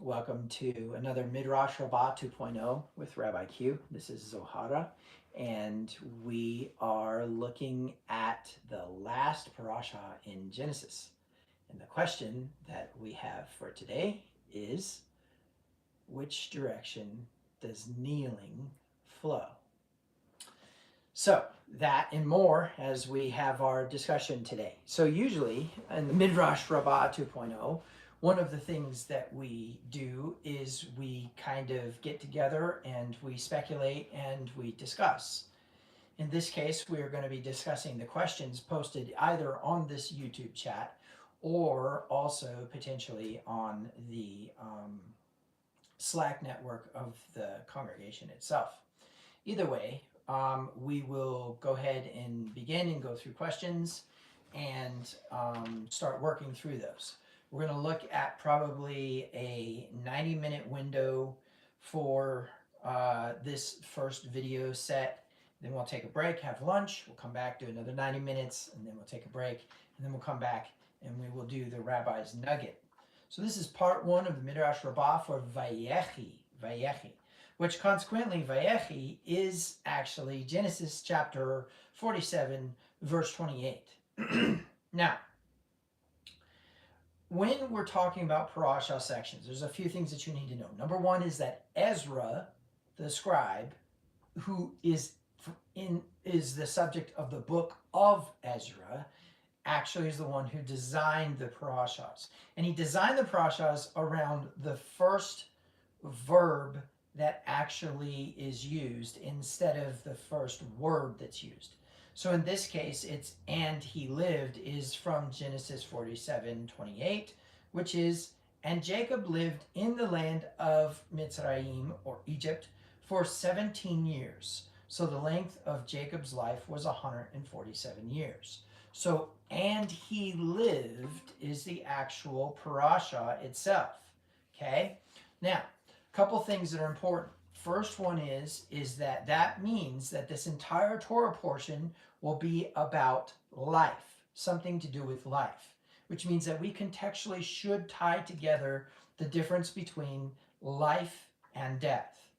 Welcome to another Midrash Rabbah 2.0 with Rabbi Q. This is Zohara, and we are looking at the last parasha in Genesis. And the question that we have for today is, which direction does kneeling flow? So that and more as we have our discussion today. So usually in the Midrash Rabbah 2.0, one of the things that we do is we kind of get together and we speculate and we discuss. In this case, we are going to be discussing the questions posted either on this YouTube chat or also potentially on the Slack network of the congregation itself. Either way, we will go ahead and begin and go through questions and start working through those. We're going to look at probably a 90-minute window for this first video set. Then we'll take a break, have lunch, we'll come back, do another 90 minutes, and then we'll take a break, and then we'll come back and we will do the Rabbi's Nugget. So this is part one of the Midrash Rabbah for Vayechi, which consequently Vayechi is actually Genesis chapter 47, verse 28. Now, when we're talking about parasha sections, there's a few things that you need to know. Number one is that Ezra, the scribe, who is the subject of the book of Ezra, actually is the one who designed the parashas. And he designed the parashas around the first verb that actually is used instead of the first word that's used. So in this case, it's "and he lived" is from Genesis 47:28, which is, "And Jacob lived in the land of Mitzrayim," or Egypt, "for 17 years. So the length of Jacob's life was 147 years. So "and he lived" is the actual parasha itself. Okay? Now, a couple things that are important. First one is that means that this entire Torah portion will be about life, something to do with life, which means that we contextually should tie together the difference between life and death.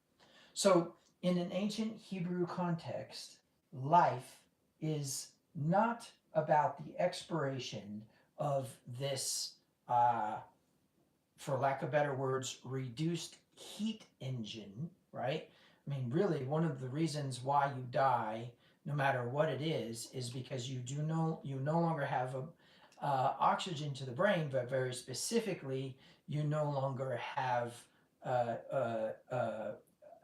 So in an ancient Hebrew context, life is not about the expiration of this, for lack of better words, reduced heat engine, right? I mean, really, one of the reasons why you die, no matter what it is because you no longer have oxygen to the brain, but very specifically, you no longer have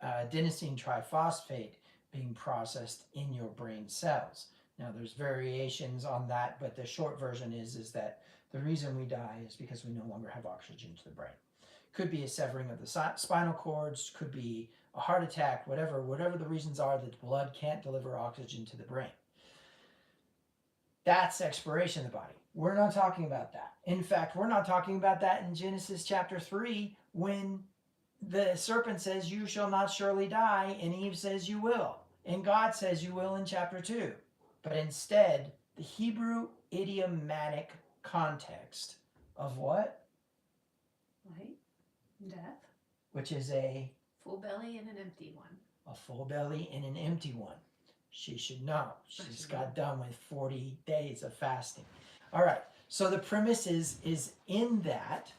adenosine triphosphate being processed in your brain cells. Now, there's variations on that, but the short version is that the reason we die is because we no longer have oxygen to the brain. Could be a severing of the spinal cords, could be a heart attack, whatever the reasons are that the blood can't deliver oxygen to the brain. That's expiration of the body. We're not talking about that. In fact, we're not talking about that in Genesis chapter 3 when the serpent says, "You shall not surely die," and Eve says, "You will." And God says, "You will," in chapter 2. But instead, the Hebrew idiomatic context of what? Light, death. Which is a full belly and an empty one. A full belly and an empty one. She should know. She's got done with 40 days of fasting. All right. So the premise is in that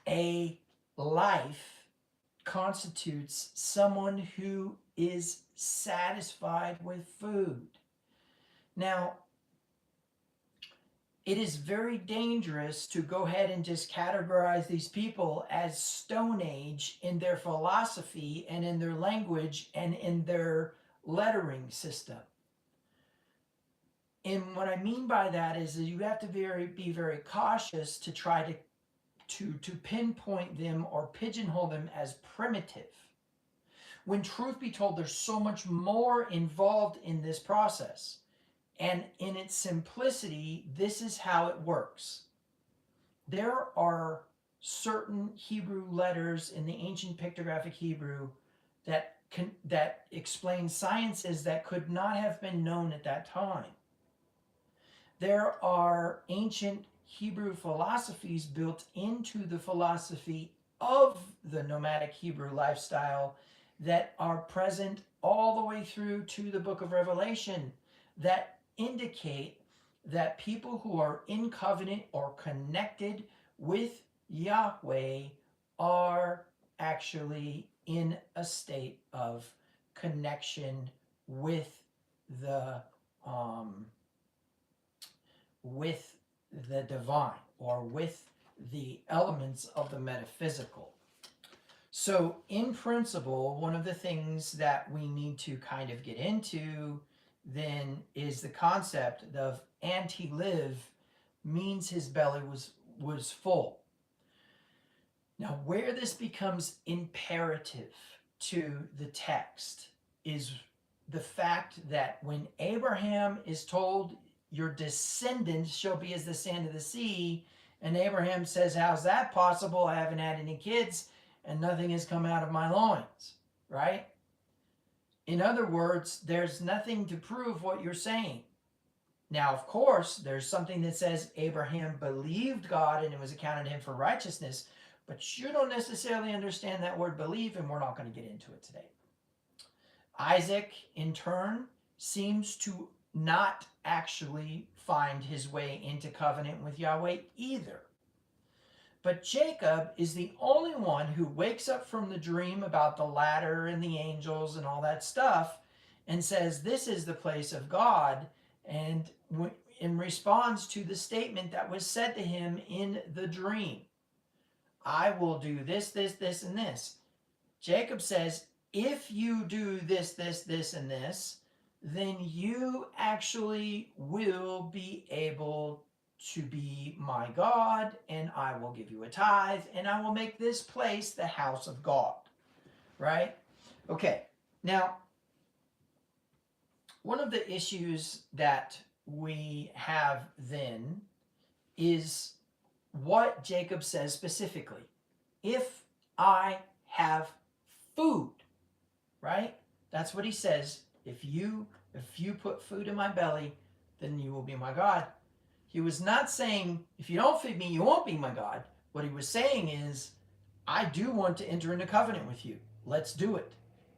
a life constitutes someone who is satisfied with food. Now, it is very dangerous to go ahead and just categorize these people as Stone Age in their philosophy and in their language and in their lettering system. And what I mean by that is that you have to be very cautious to try to pinpoint them or pigeonhole them as primitive. When truth be told, there's so much more involved in this process. And in its simplicity, this is how it works. There are certain Hebrew letters in the ancient pictographic Hebrew that explain sciences that could not have been known at that time. There are ancient Hebrew philosophies built into the philosophy of the nomadic Hebrew lifestyle that are present all the way through to the book of Revelation that indicate that people who are in covenant or connected with Yahweh are actually in a state of connection with the um, with the divine or with the elements of the metaphysical. So, in principle, one of the things that we need to kind of get into then is the concept of "and he lived" means his belly was full. Now, where this becomes imperative to the text is the fact that when Abraham is told, "Your descendants shall be as the sand of the sea," and Abraham says, "How's that possible? I haven't had any kids, and nothing has come out of my loins," right? In other words, there's nothing to prove what you're saying. Now, of course, there's something that says Abraham believed God and it was accounted to him for righteousness, but you don't necessarily understand that word believe, and we're not going to get into it today. Isaac, in turn, seems to not actually find his way into covenant with Yahweh either. But Jacob is the only one who wakes up from the dream about the ladder and the angels and all that stuff and says, "This is the place of God," and in response to the statement that was said to him in the dream, "I will do this, this, this, and this." Jacob says, "If you do this, this, this, and this, then you actually will be able to be my God, and I will give you a tithe, and I will make this place the house of God." Right? Okay. Now, one of the issues that we have then is what Jacob says specifically. "If I have food," right? That's what he says. If you put food in my belly, then you will be my God. He was not saying, "If you don't feed me, you won't be my God." What he was saying is, "I do want to enter into covenant with you. Let's do it."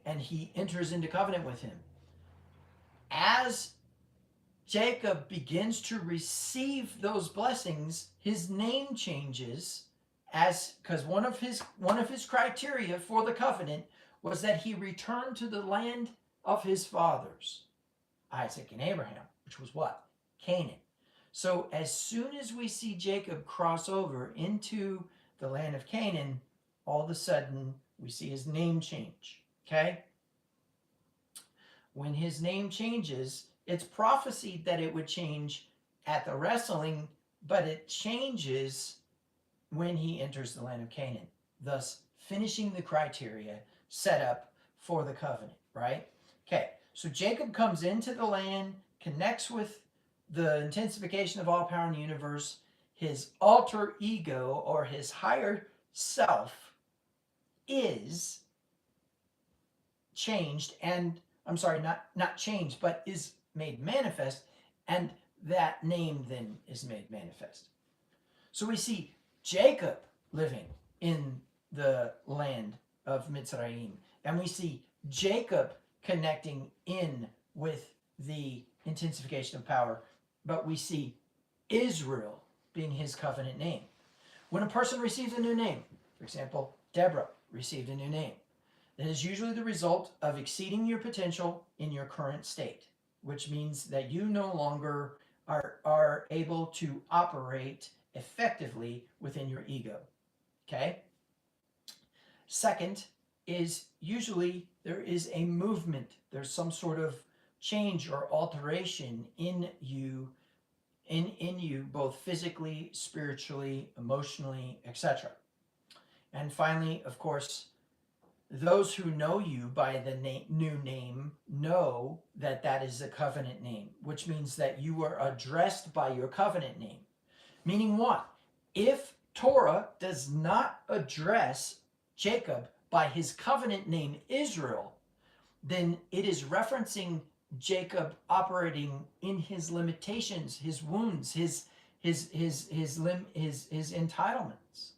And he enters into covenant with him. As Jacob begins to receive those blessings, his name changes, as because one of his criteria for the covenant was that he returned to the land of his fathers, Isaac and Abraham, which was what? Canaan. So as soon as we see Jacob cross over into the land of Canaan, all of a sudden we see his name change. Okay? When his name changes, it's prophesied that it would change at the wrestling, but it changes when he enters the land of Canaan, thus finishing the criteria set up for the covenant, right? Okay, so Jacob comes into the land, connects with the intensification of all power in the universe. His alter ego, or his higher self, is changed, and I'm sorry, not changed, but is made manifest, and that name then is made manifest. So we see Jacob living in the land of Mitzrayim, and we see Jacob connecting in with the intensification of power, but we see Israel being his covenant name. When a person receives a new name, for example, Deborah received a new name, that is usually the result of exceeding your potential in your current state, which means that you no longer are able to operate effectively within your ego. Okay? Second is usually there is a movement. There's some sort of change or alteration in you, both physically, spiritually, emotionally, etc. And finally, of course, those who know you by the new name know that that is a covenant name, which means that you are addressed by your covenant name. Meaning what? If Torah does not address Jacob by his covenant name Israel, then it is referencing Jacob operating in his limitations, his wounds, his entitlements.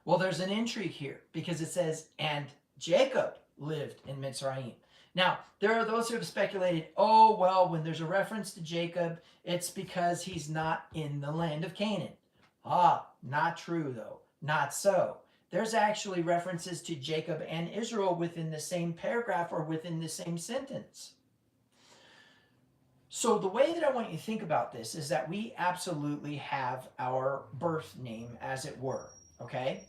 Well, there's an intrigue here because it says, and Jacob lived in Mitzrayim. Now, there are those who have speculated, oh, well, when there's a reference to Jacob, it's because he's not in the land of Canaan. Ah, not true, though. Not so. There's actually references to Jacob and Israel within the same paragraph or within the same sentence. So the way that I want you to think about this is that we absolutely have our birth name, as it were, okay?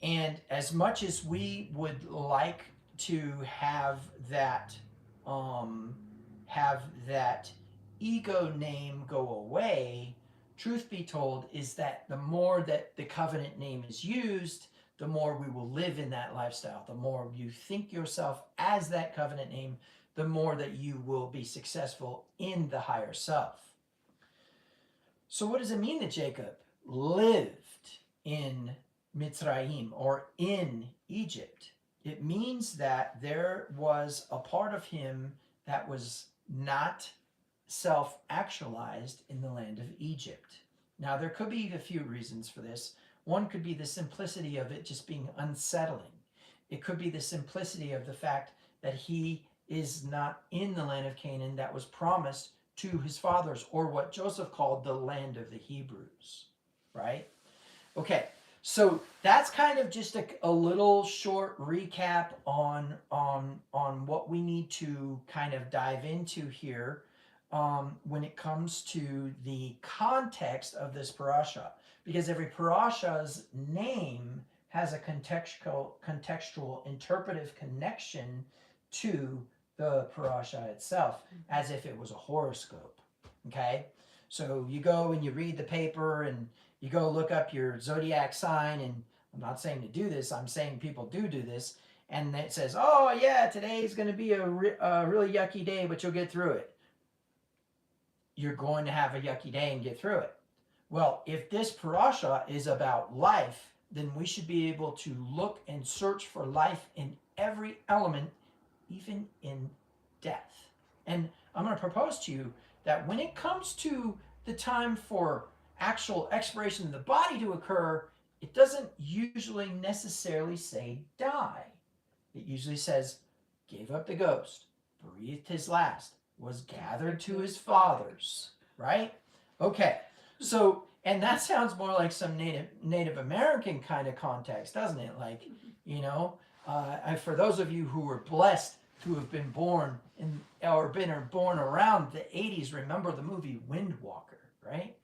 And as much as we would like to have that ego name go away, truth be told is that the more that the covenant name is used, the more we will live in that lifestyle. The more you think yourself as that covenant name, the more that you will be successful in the higher self. So what does it mean that Jacob lived in Mitzrayim or in Egypt? It means that there was a part of him that was not self-actualized in the land of Egypt. Now, there could be a few reasons for this. One could be the simplicity of it just being unsettling. It could be the simplicity of the fact that he is not in the land of Canaan that was promised to his fathers, or what Joseph called the land of the Hebrews, right? Okay, so that's kind of just a little short recap on what we need to kind of dive into here when it comes to the context of this parasha, because every parasha's name has a contextual interpretive connection to the parasha itself, as if it was a horoscope. Okay, so you go and you read the paper and you go look up your zodiac sign, and I'm not saying to do this, I'm saying people do this, and it says, oh yeah, today's going to be a really yucky day, but you'll get through it. You're going to have a yucky day and get through it. Well, if this parasha is about life, then we should be able to look and search for life in every element, even in death. And I'm going to propose to you that when it comes to the time for actual expiration of the body to occur, it doesn't usually necessarily say die. It usually says gave up the ghost, breathed his last, was gathered to his fathers, right? Okay, so, and that sounds more like some Native American kind of context, doesn't it? Like, you know, for those of you who were blessed to have been born in or born around the 80s, remember the movie Windwalker, right?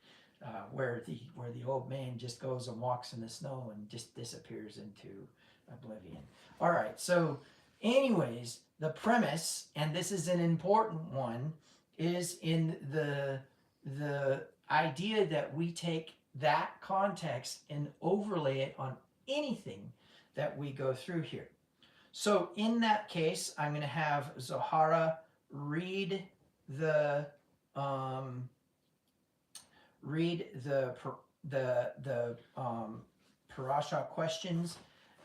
Where the old man just goes and walks in the snow and just disappears into oblivion. All right, so anyways, the premise, and this is an important one, is in the idea that we take that context and overlay it on anything that we go through here. So in that case, I'm going to have Zohara read the parasha questions,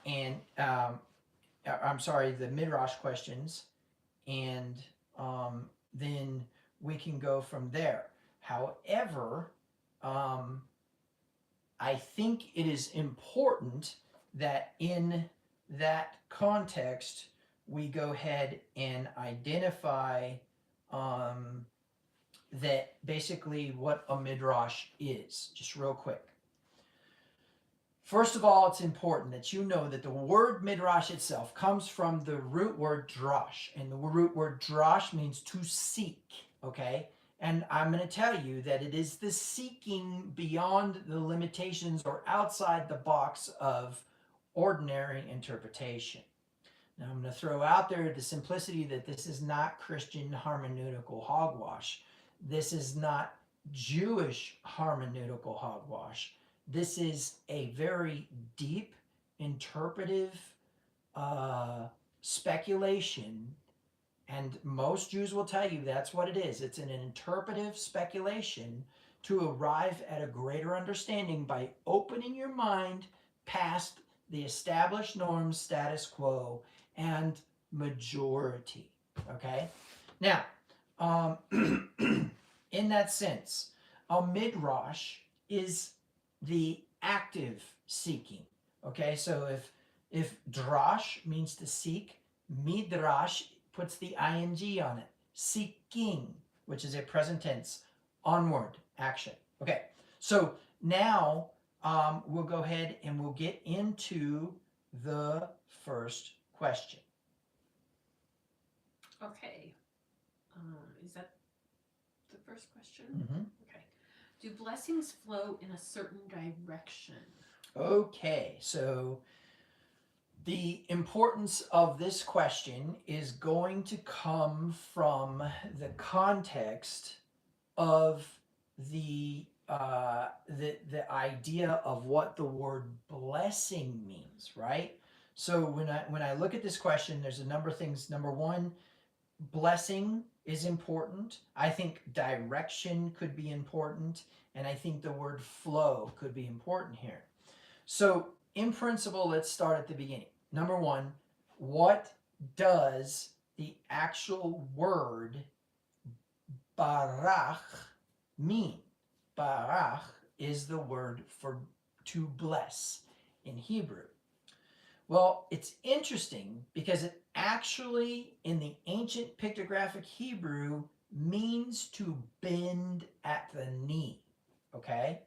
and I'm sorry, the Midrash questions, and then we can go from there. However, I think it is important that in that context we go ahead and identify that basically what a midrash is, just real quick. First of all, it's important that you know that the word midrash itself comes from the root word drash, and the root word drash means to seek, okay? And I'm going to tell you that it is the seeking beyond the limitations or outside the box of ordinary interpretation. Now I'm going to throw out there the simplicity that this is not Christian hermeneutical hogwash. This is not Jewish hermeneutical hogwash. This is a very deep interpretive speculation, and most Jews will tell you that's what it is. It's an interpretive speculation to arrive at a greater understanding by opening your mind past the established norms, status quo, and majority. Okay? Now, in that sense, a midrash is the active seeking. Okay, so if drash means to seek, midrash puts the ing on it. Seeking, which is a present tense, onward action. Okay, so now we'll go ahead and we'll get into the first question. Okay. Is that the first question? Mm-hmm. Okay. Do blessings flow in a certain direction? Okay, so the importance of this question is going to come from the context of the idea of what the word blessing means, right? So when I look at this question, there's a number of things. Number one, blessing is important. I think direction could be important, and I think the word flow could be important here. So in principle, let's start at the beginning. Number one, what does the actual word barach mean? Barach is the word for to bless in Hebrew. Well, it's interesting because it actually, in the ancient pictographic Hebrew, means to bend at the knee. Okay?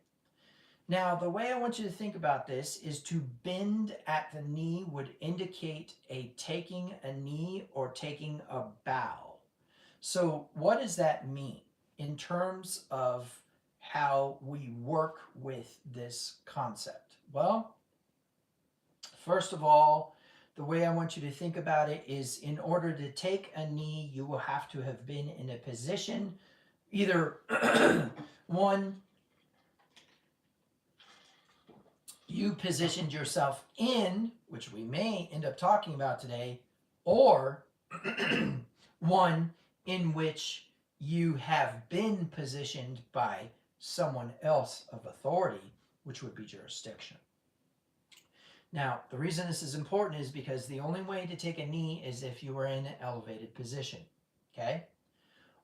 Now, the way I want you to think about this is to bend at the knee would indicate a taking a knee or taking a bow. So, what does that mean in terms of how we work with this concept? Well, first of all, the way I want you to think about it is in order to take a knee, you will have to have been in a position, either one, you positioned yourself in, which we may end up talking about today, or one in which you have been positioned by someone else of authority, which would be jurisdiction. Now, the reason this is important is because the only way to take a knee is if you were in an elevated position, okay?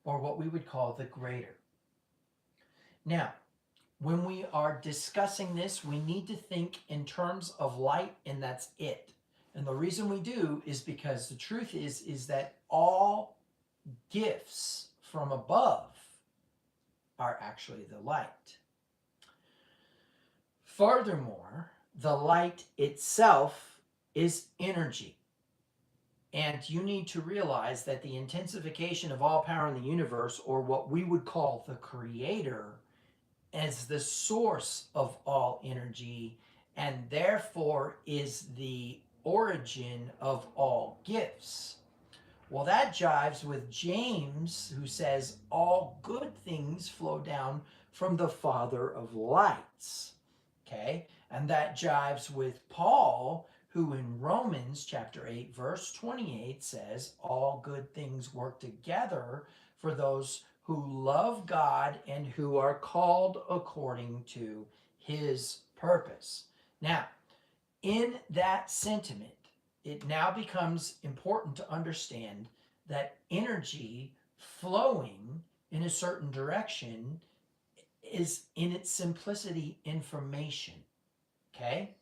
Or what we would call the greater. Now, when we are discussing this, we need to think in terms of light, and that's it. And the reason we do is because the truth is that all gifts from above are actually the light. Furthermore, the light itself is energy. And you need to realize that the intensification of all power in the universe, or what we would call the creator, as the source of all energy, and therefore is the origin of all gifts. Well, that jives with James, who says all good things flow down from the Father of lights. Okay? And that jives with Paul, who in Romans chapter 8, verse 28 says, all good things work together for those who love God and who are called according to his purpose. Now, in that sentiment, it now becomes important to understand that energy flowing in a certain direction is, in its simplicity, information. Okay?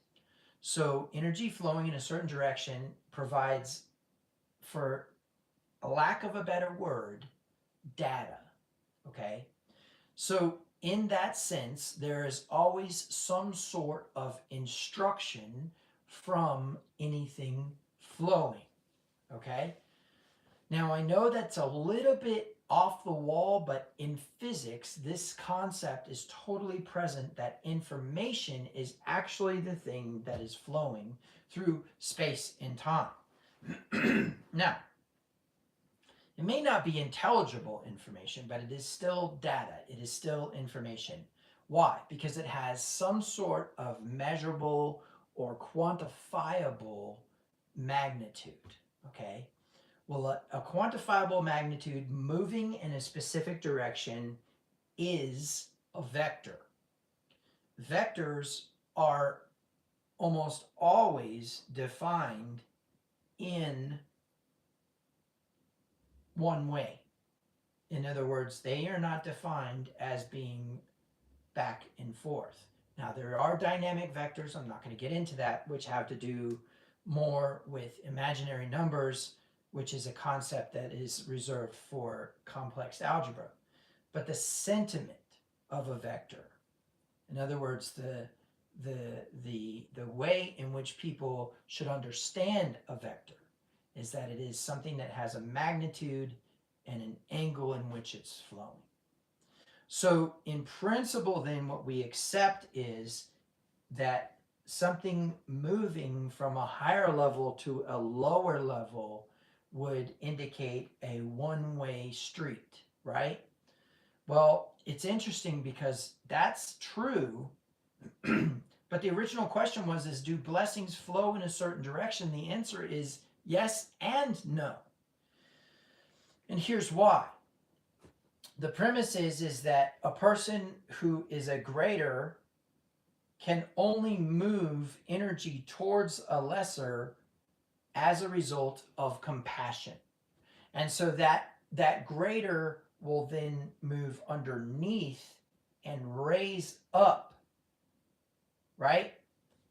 So, energy flowing in a certain direction provides, for a lack of a better word, data. Okay? So, in that sense, there is always some sort of instruction from anything flowing. Okay? Now, I know that's a little bit off the wall, but in physics, this concept is totally present that information is actually the thing that is flowing through space and time. Now, it may not be intelligible information, but it is still data. It is still information. Why? Because it has some sort of measurable or quantifiable magnitude. Okay? Well, a quantifiable magnitude moving in a specific direction is a vector. Vectors are almost always defined in one way. In other words, they are not defined as being back and forth. Now, there are dynamic vectors, I'm not going to get into that, which have to do more with imaginary numbers, which is a concept that is reserved for complex algebra. But the sentiment of a vector, in other words, the way in which people should understand a vector is that it is something that has a magnitude and an angle in which it's flowing. So in principle, then, what we accept is that something moving from a higher level to a lower level would indicate a one-way street, right? Well, it's interesting because that's true, but the original question was, do blessings flow in a certain direction? The answer is yes and no. And here's why. The premise is that a person who is a greater can only move energy towards a lesser as a result of compassion. And so that greater will then move underneath and raise up, right?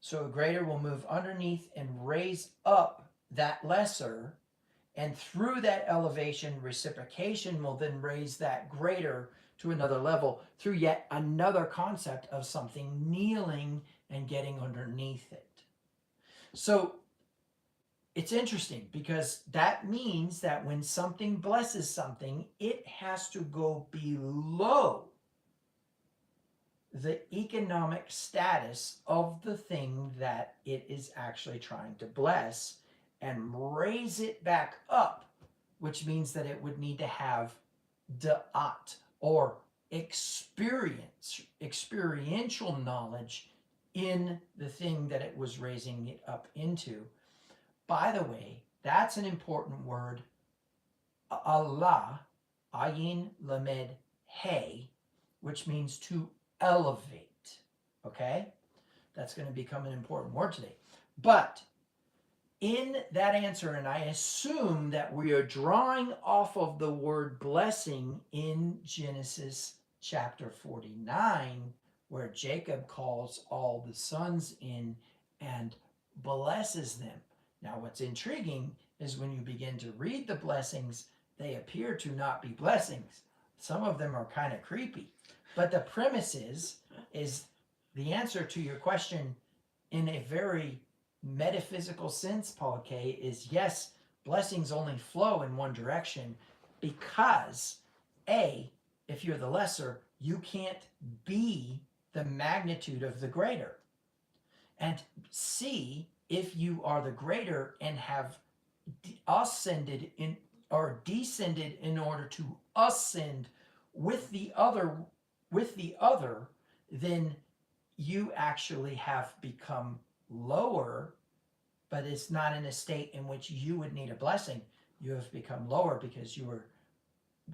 So a greater will move underneath and raise up that lesser, and through that elevation, reciprocation will then raise that greater to another level through yet another concept of something kneeling and getting underneath it. So it's interesting because that means that when something blesses something, it has to go below the economic status of the thing that it is actually trying to bless and raise it back up, which means that it would need to have da'at, or experiential knowledge in the thing that it was raising it up into. By the way, that's an important word. Allah, ayin lamed hey, which means to elevate. Okay? That's going to become an important word today. But in that answer, and I assume that we are drawing off of the word blessing in Genesis chapter 49, where Jacob calls all the sons in and blesses them. Now, what's intriguing is when you begin to read the blessings, they appear to not be blessings. Some of them are kind of creepy. But the premise is the answer to your question in a very metaphysical sense, Paul K., is yes, blessings only flow in one direction because, A, if you're the lesser, you can't be the magnitude of the greater. And C, if you are the greater and have ascended in or descended in order to ascend with the other, then you actually have become lower, but it's not in a state in which you would need a blessing. You have become lower because you are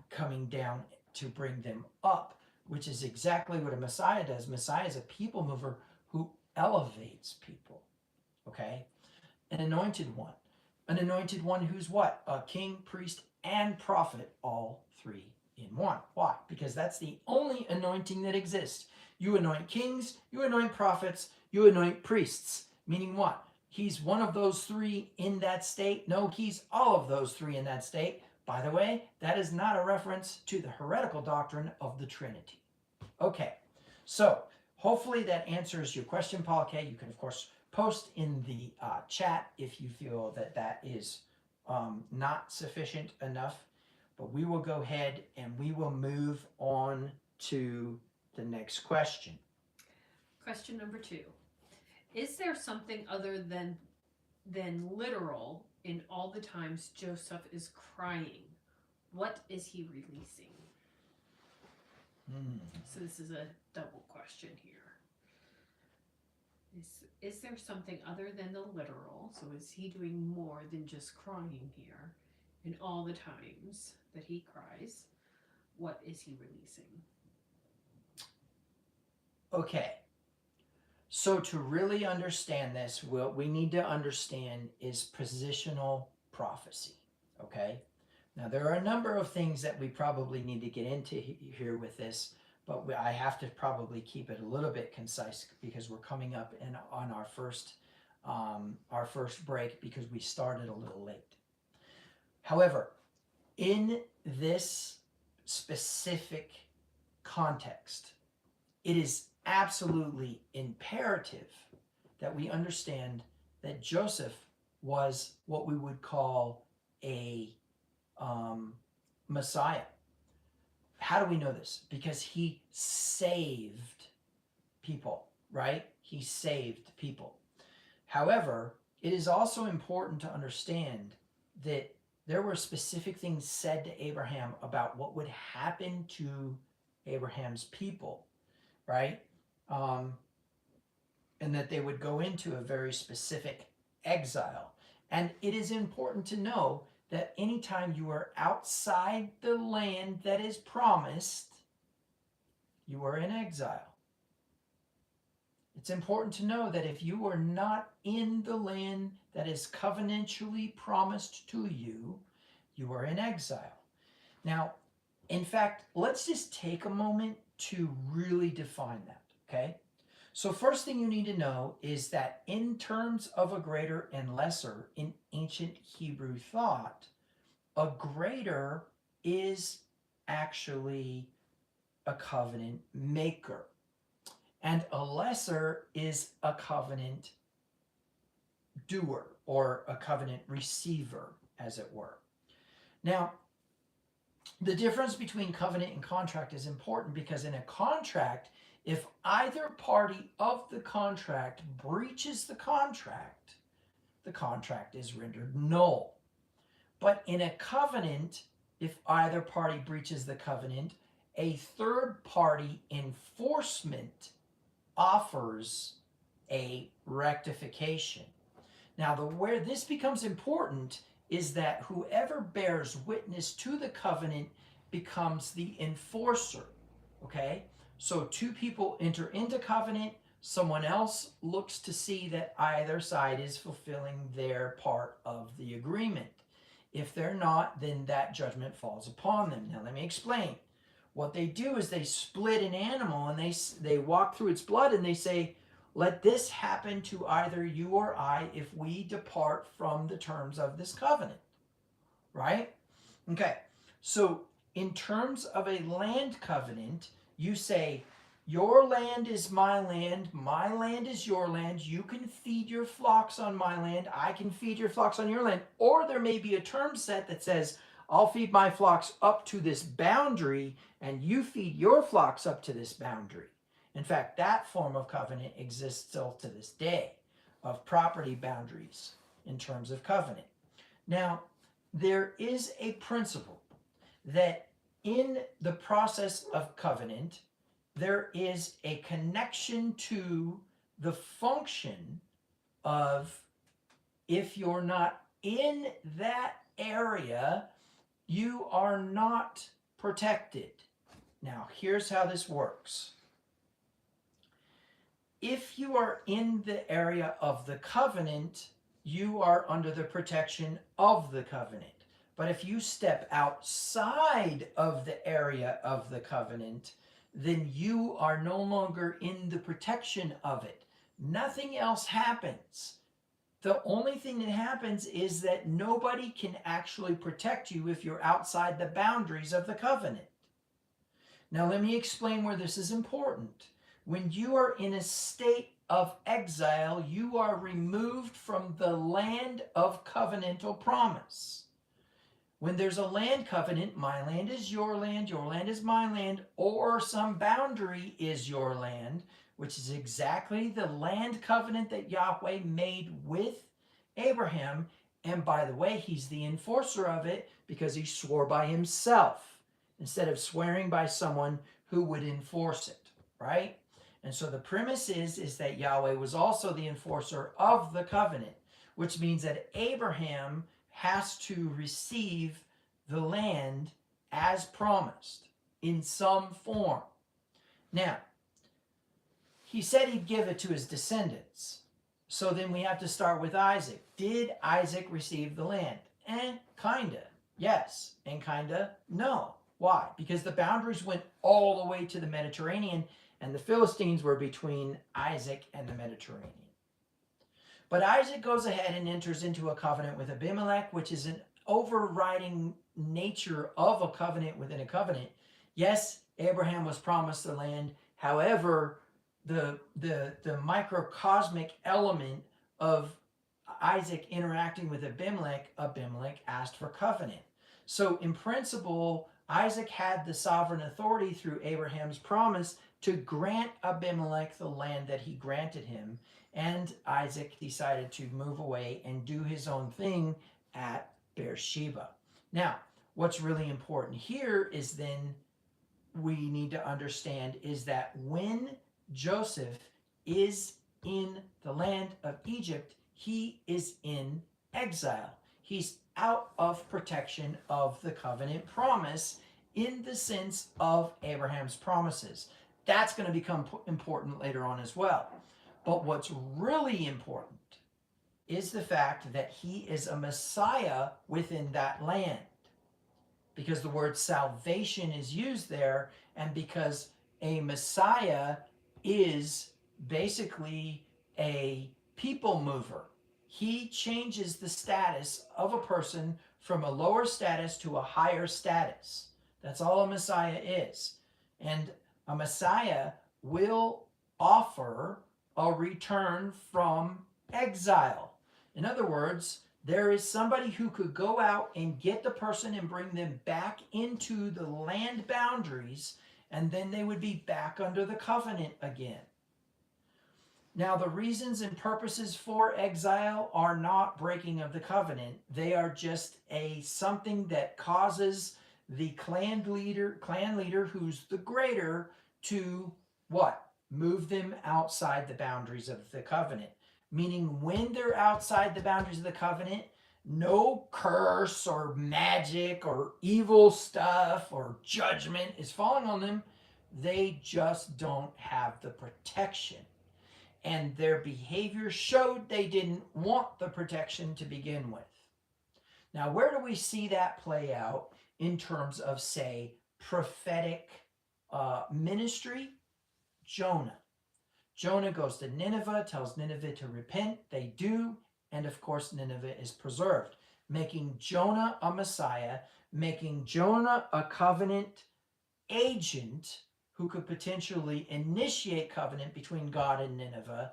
coming down to bring them up, which is exactly what a Messiah does. Messiah is a people mover who elevates people. Okay? An anointed one. An anointed one who's what? A king, priest, and prophet, all three in one. Why? Because that's the only anointing that exists. You anoint kings, you anoint prophets, you anoint priests. Meaning what? He's one of those three in that state? No, he's all of those three in that state. By the way, that is not a reference to the heretical doctrine of the Trinity. Okay, so hopefully that answers your question, Paul K. You can, of course, post in the chat if you feel that that is not sufficient enough. But we will go ahead and we will move on to the next question. Question number 2. Is there something other than literal in all the times Joseph is crying? What is he releasing? So this is a double question here. Is there something other than the literal? So is he doing more than just crying here in all the times that he cries? What is he releasing? Okay. So to really understand this, what we need to understand is positional prophecy. Okay? Now there are a number of things that we probably need to get into here with this, but I have to probably keep it a little bit concise because we're coming up on our first break because we started a little late. However, in this specific context, it is absolutely imperative that we understand that Joseph was what we would call a Messiah. How do we know this? Because he saved people, right? He saved people. However, it is also important to understand that there were specific things said to Abraham about what would happen to Abraham's people, right? And that they would go into a very specific exile. And it is important to know that anytime you are outside the land that is promised, you are in exile. It's important to know that if you are not in the land that is covenantally promised to you, you are in exile. Now, in fact, let's just take a moment to really define that, okay? So first thing you need to know is that in terms of a greater and lesser in ancient Hebrew thought, a greater is actually a covenant maker, and a lesser is a covenant doer or a covenant receiver, as it were. Now, the difference between covenant and contract is important because in a contract, if either party of the contract breaches the contract is rendered null. But in a covenant, if either party breaches the covenant, a third party enforcement offers a rectification. Now, where this becomes important is that whoever bears witness to the covenant becomes the enforcer, okay? So two people enter into covenant, someone else looks to see that either side is fulfilling their part of the agreement. If they're not, then that judgment falls upon them. Now let me explain. What they do is they split an animal and they walk through its blood and they say, let this happen to either you or I if we depart from the terms of this covenant, right? Okay, so in terms of a land covenant, you say, your land is my land is your land, you can feed your flocks on my land, I can feed your flocks on your land. Or there may be a term set that says, I'll feed my flocks up to this boundary, and you feed your flocks up to this boundary. In fact, that form of covenant exists still to this day, of property boundaries in terms of covenant. Now, there is a principle that in the process of covenant, there is a connection to the function of if you're not in that area, you are not protected. Now, here's how this works. If you are in the area of the covenant, you are under the protection of the covenant. But if you step outside of the area of the covenant, then you are no longer in the protection of it. Nothing else happens. The only thing that happens is that nobody can actually protect you if you're outside the boundaries of the covenant. Now let me explain where this is important. When you are in a state of exile, you are removed from the land of covenantal promise. When there's a land covenant, my land is your land is my land, or some boundary is your land, which is exactly the land covenant that Yahweh made with Abraham. And by the way, he's the enforcer of it because he swore by himself instead of swearing by someone who would enforce it, right? And so the premise is that Yahweh was also the enforcer of the covenant, which means that Abraham has to receive the land as promised in some form. Now, he said he'd give it to his descendants. So then we have to start with Isaac. Did Isaac receive the land? Kinda, yes, and kinda, no. Why? Because the boundaries went all the way to the Mediterranean, and the Philistines were between Isaac and the Mediterranean. But Isaac goes ahead and enters into a covenant with Abimelech, which is an overriding nature of a covenant within a covenant. Yes, Abraham was promised the land. However, the microcosmic element of Isaac interacting with Abimelech asked for covenant. So in principle, Isaac had the sovereign authority through Abraham's promise to grant Abimelech the land that he granted him, and Isaac decided to move away and do his own thing at Beersheba. Now, what's really important here is then we need to understand is that when Joseph is in the land of Egypt, he is in exile. He's out of protection of the covenant promise in the sense of Abraham's promises. That's going to become important later on as well. But what's really important is the fact that he is a Messiah within that land. Because the word salvation is used there, and because a Messiah is basically a people mover. He changes the status of a person from a lower status to a higher status. That's all a Messiah is. And a Messiah will offer a return from exile. In other words, there is somebody who could go out and get the person and bring them back into the land boundaries, and then they would be back under the covenant again. Now, the reasons and purposes for exile are not breaking of the covenant. They are just something that causes the clan leader who's the greater to what? Move them outside the boundaries of the covenant. Meaning when they're outside the boundaries of the covenant, no curse or magic or evil stuff or judgment is falling on them. They just don't have the protection. And their behavior showed they didn't want the protection to begin with. Now, where do we see that play out in terms of, say, prophetic ministry? Jonah. Jonah goes to Nineveh, tells Nineveh to repent. They do, and of course Nineveh is preserved, making Jonah a Messiah, making Jonah a covenant agent who could potentially initiate covenant between God and Nineveh,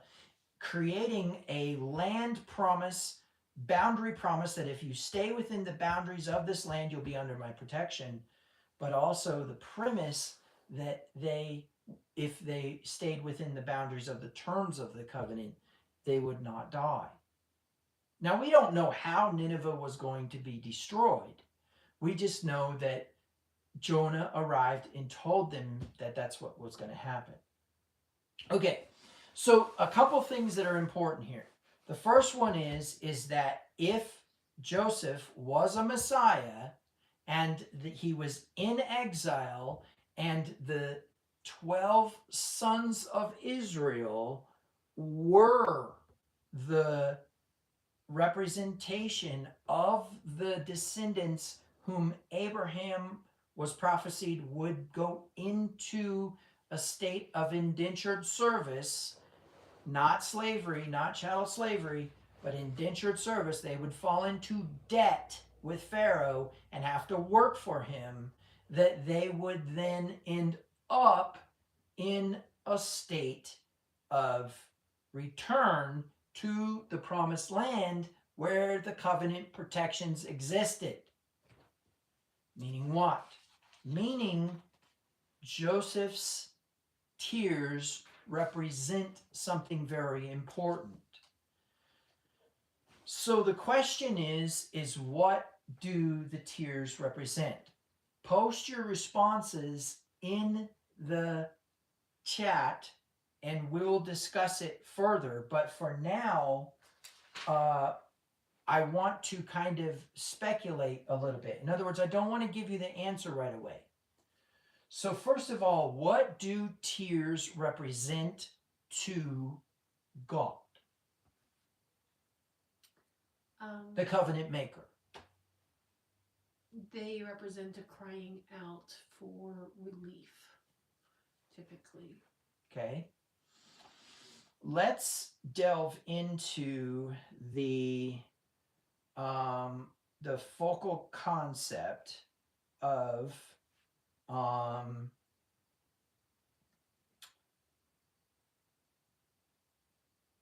creating a land promise, boundary promise that if you stay within the boundaries of this land, you'll be under my protection, but also the premise that if they stayed within the boundaries of the terms of the covenant, they would not die. Now, we don't know how Nineveh was going to be destroyed. We just know that Jonah arrived and told them that that's what was going to happen. Okay, so a couple things that are important here. The first one is that if Joseph was a Messiah and he was in exile and the 12 sons of Israel were the representation of the descendants whom Abraham was prophesied would go into a state of indentured service, not slavery, not chattel slavery, but indentured service. They would fall into debt with Pharaoh and have to work for him, that they would then end up in a state of return to the promised land where the covenant protections existed. Meaning what? Meaning Joseph's tears represent something very important. So the question is what do the tears represent? Post your responses in the chat and we'll discuss it further. But for now, I want to kind of speculate a little bit. In other words, I don't want to give you the answer right away. So first of all, what do tears represent to God? The covenant maker. They represent a crying out for relief, typically. Okay. Let's delve into the focal concept of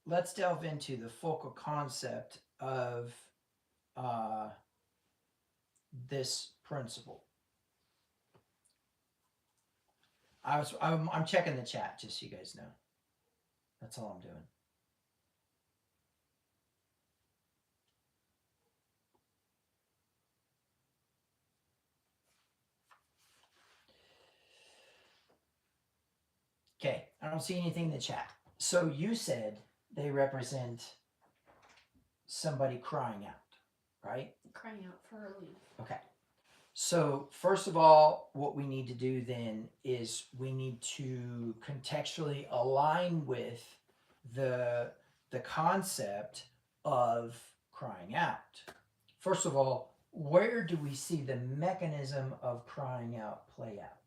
let's delve into the focal concept of this principle. I'm checking the chat just so you guys know. That's all I'm doing. Okay, I don't see anything in the chat. So you said they represent somebody crying out, right? Crying out for relief. Okay. So first of all, what we need to do then is we need to contextually align with the concept of crying out. First of all, where do we see the mechanism of crying out play out?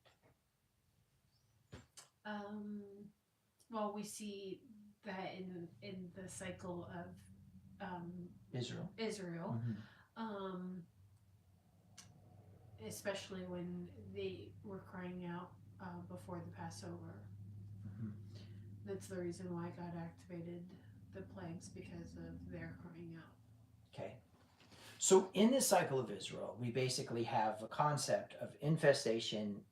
Well, we see that in the cycle of Israel. Mm-hmm. Especially when they were crying out before the Passover. Mm-hmm. That's the reason why God activated the plagues, because of their crying out. Okay. So in the cycle of Israel, we basically have a concept of infestation,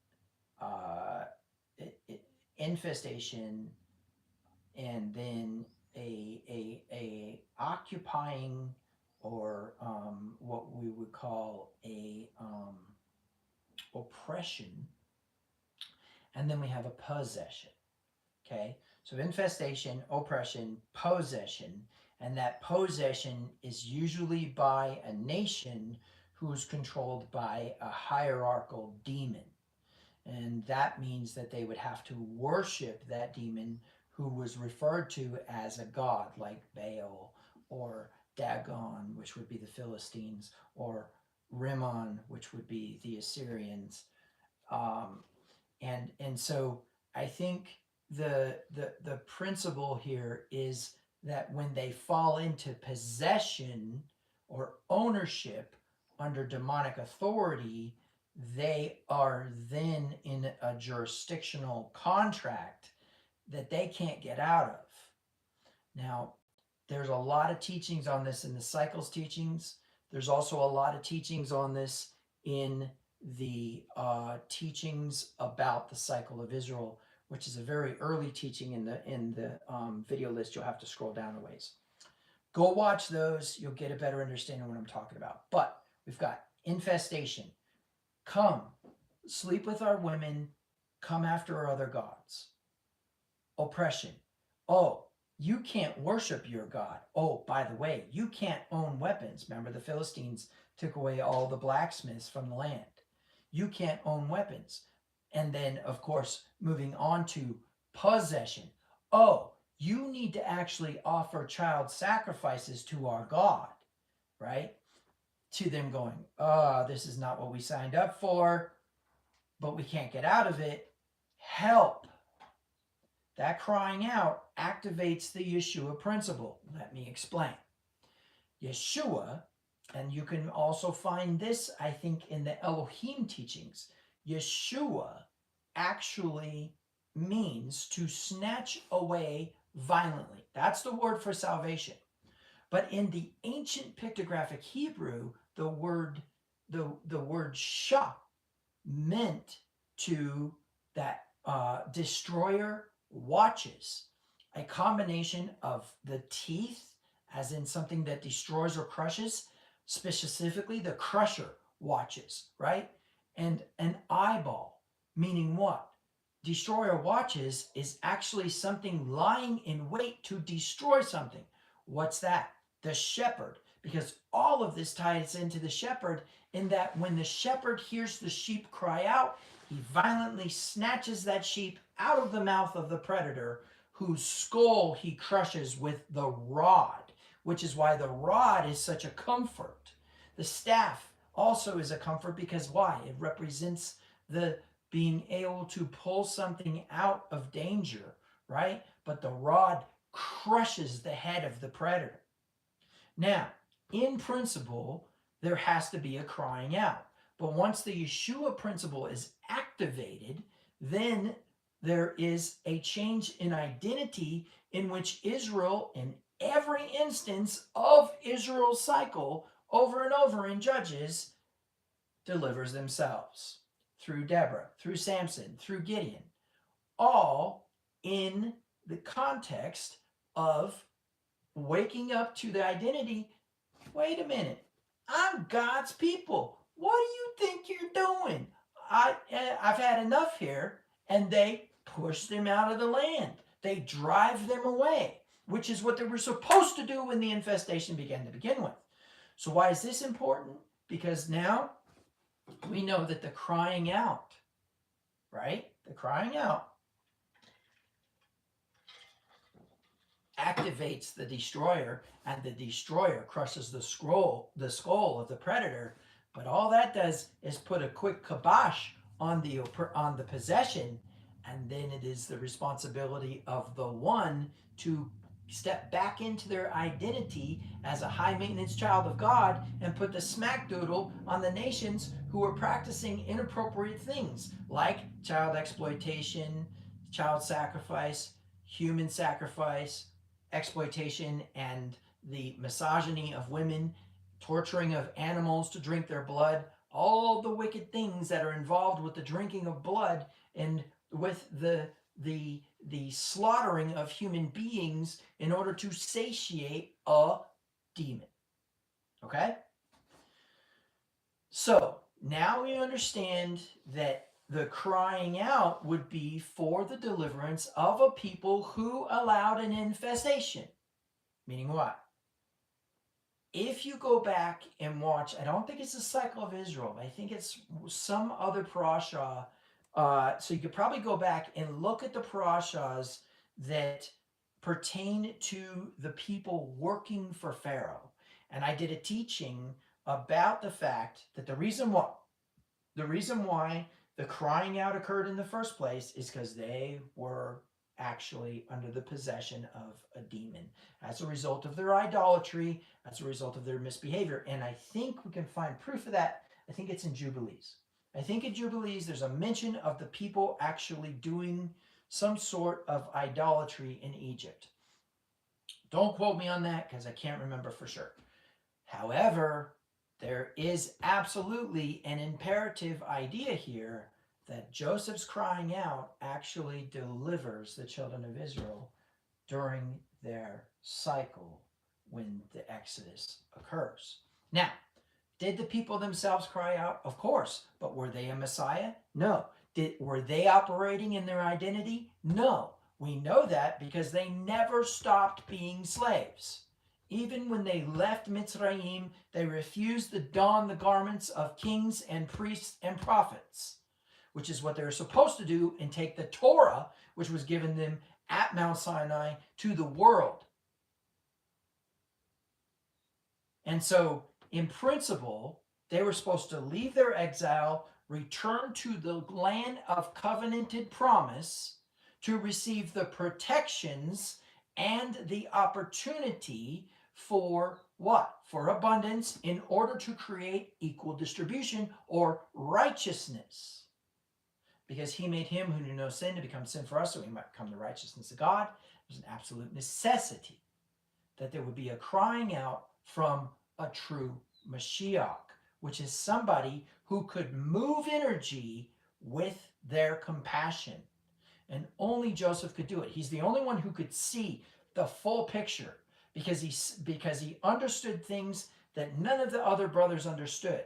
and then a occupying, or what we would call a oppression, and then we have a possession. Okay, so infestation, oppression, possession, and that possession is usually by a nation who's controlled by a hierarchical demon. And that means that they would have to worship that demon, who was referred to as a god, like Baal or Dagon, which would be the Philistines, or Rimmon, which would be the Assyrians. And so I think the principle here is that when they fall into possession or ownership under demonic authority, they are then in a jurisdictional contract that they can't get out of. Now, there's a lot of teachings on this in the cycles teachings. There's also a lot of teachings on this in the teachings about the cycle of Israel, which is a very early teaching in the video list. You'll have to scroll down a ways. Go watch those. You'll get a better understanding of what I'm talking about. But we've got infestation. Come, sleep with our women, come after our other gods. Oppression. Oh, you can't worship your God. Oh, by the way, you can't own weapons. Remember, the Philistines took away all the blacksmiths from the land. You can't own weapons. And then, of course, moving on to possession. Oh, you need to actually offer child sacrifices to our God, right? To them going, this is not what we signed up for, but we can't get out of it. Help. That crying out activates the Yeshua principle. Let me explain. Yeshua, and you can also find this, I think, in the Elohim teachings. Yeshua actually means to snatch away violently. That's the word for salvation. But in the ancient pictographic Hebrew, the word shah meant to that destroyer watches, a combination of the teeth, as in something that destroys or crushes, specifically the crusher watches, right? And an eyeball, meaning what? Destroyer watches is actually something lying in wait to destroy something. What's that? The shepherd. Because all of this ties into the shepherd, in that when the shepherd hears the sheep cry out, he violently snatches that sheep out of the mouth of the predator, whose skull he crushes with the rod, which is why the rod is such a comfort. The staff also is a comfort because why? It represents the being able to pull something out of danger, right? But the rod crushes the head of the predator. Now, in principle, there has to be a crying out. But once the Yeshua principle is activated, then there is a change in identity in which Israel, in every instance of Israel's cycle, over and over in Judges, delivers themselves through Deborah, through Samson, through Gideon, all in the context of waking up to the identity. Wait a minute, I'm God's people. What do you think you're doing? I've had enough here. And they push them out of the land. They drive them away, which is what they were supposed to do when the infestation began to begin with. So why is this important? Because now we know that the crying out, right? The crying out activates the destroyer, and the destroyer crushes the skull of the predator. But all that does is put a quick kibosh on the possession, and then it is the responsibility of the one to step back into their identity as a high maintenance child of God and put the smack doodle on the nations who are practicing inappropriate things like child exploitation, child sacrifice, human sacrifice, exploitation, and the misogyny of women, torturing of animals to drink their blood, all the wicked things that are involved with the drinking of blood and with the slaughtering of human beings in order to satiate a demon. Okay? So now we understand that the crying out would be for the deliverance of a people who allowed an infestation. Meaning what? If you go back and watch, I don't think it's the cycle of Israel. I think it's some other parasha. So you could probably go back and look at the parashas that pertain to the people working for Pharaoh. And I did a teaching about the fact that the reason why the crying out occurred in the first place is because they were actually under the possession of a demon as a result of their idolatry, as a result of their misbehavior. And I think we can find proof of that. I think it's in Jubilees. I think in Jubilees there's a mention of the people actually doing some sort of idolatry in Egypt. Don't quote me on that because I can't remember for sure. However, there is absolutely an imperative idea here that Joseph's crying out actually delivers the children of Israel during their cycle when the Exodus occurs. Now, did the people themselves cry out? Of course. But were they a Messiah? No. Were they operating in their identity? No. We know that because they never stopped being slaves. Even when they left Mitzrayim, they refused to don the garments of kings and priests and prophets, which is what they were supposed to do, and take the Torah, which was given them at Mount Sinai, to the world. And so, in principle, they were supposed to leave their exile, return to the land of covenanted promise to receive the protections and the opportunity for what? For abundance, in order to create equal distribution or righteousness. Because he made him who knew no sin to become sin for us, so we might become the righteousness of God. There's an absolute necessity that there would be a crying out from a true Mashiach, which is somebody who could move energy with their compassion. And only Joseph could do it. He's the only one who could see the full picture because he understood things that none of the other brothers understood.